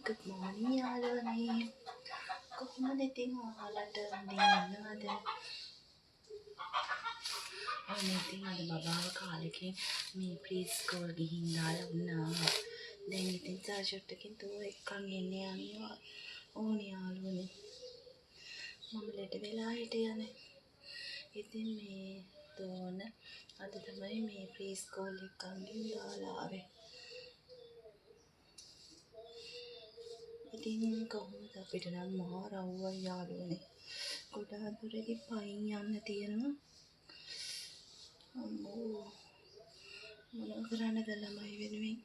Good morning යාළුවනේ. කොහොමද ඉතින් ඔයාලට ඉන්නවද? අනේ ඉතින් අද බබාව කාලෙකින් මේ ප්‍රී ස්කූල් ගිහින් දාලා වුණා. දැන් ඉතින් චාර්ජර් එකකින් තෝ එක්කන් එන්නේ යනවා. ඕනේ යාළුවනේ. මම ලෙඩ වෙලා හිටියානේ. ඉතින් මේ තෝන අද තමයි මේ ප්‍රී ස්කූල් එක්කන් දාලා ආවේ. ඉතින් කොහොමද අපිට නම් මහා රව්වයි යාළුවනේ. ගොඩාක් දුරකින් පයින් යන්න තියෙනවා. අම්මෝ මොනවා කරන්නද ළමයි වෙනුවෙන්.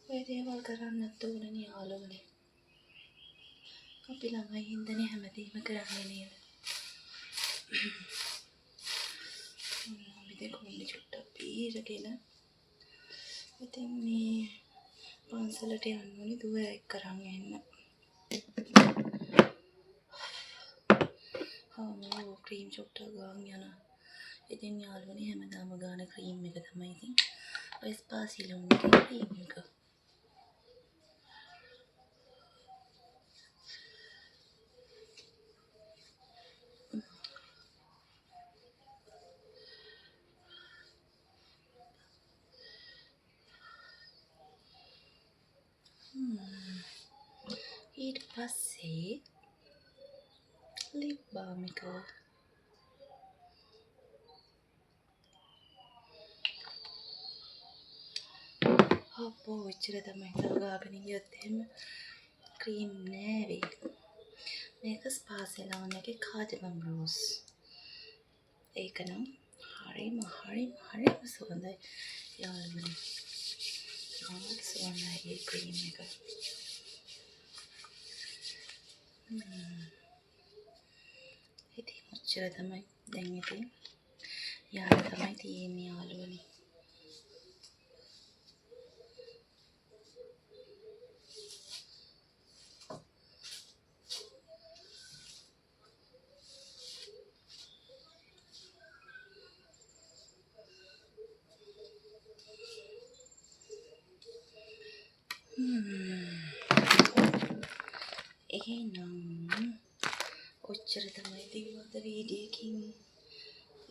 ඔය දේවල් කරන්නත් ඕනනේ යාළුවනේ. අපි ළමයි හින්දානේ හැමදේම කරන්නේ නේද? අපි දෙකොල්ලේ චුට්ටක් පීරගෙන ඉතින් මේ පන්සලට යන්න ඕනේ දුව එක්ක කරන් එන්න. අම්මෝ ක්‍රීම් චුට්ටක් ගාන් යනවා. ඉතින් යාළුවනේ හැමදාම ගාන ක්‍රීම් එක තමයි ඉතින් ඔය ස්පා සිලෝන් එකේ ක්‍රීම් එක. ඊට පස්සේ ලිප් බාම් එක අපෝ ඔච්චර තමයි ගාගෙන ගියොත් එහෙම ක්‍රීම් නෑ වෙයි. මේක ස්පා සලෝන් එකේ කාඩමම් රෝස්. ඒක නම් හරිම සුවඳයි යාළුවනේ. මොකක්ද සුවඳයි මේ ක්‍රීම් එක. ඉතින් ඔච්චර තමයි දැන් ඉතින් යාළ තමයි තියෙන්නේ යාළුවනේ. එහෙනම් ඔච්චර තමයි ඉතින් අද වීඩියෝ එකකින්.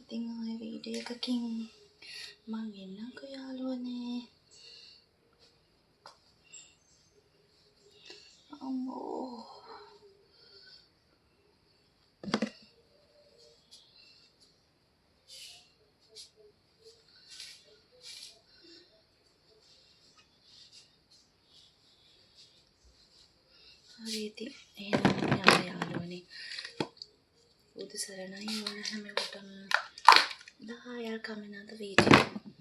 ඉතින් ආයෙ වීඩියෝ එකකින් මං එන්නම්කෝ යාළුවනේ. අම්මෝ හරි ඉතින් එහෙනම් යන්න යාළුවනේ. බුදු සරණයි ඕන හැමෝටම. Bye, I'll come in another video.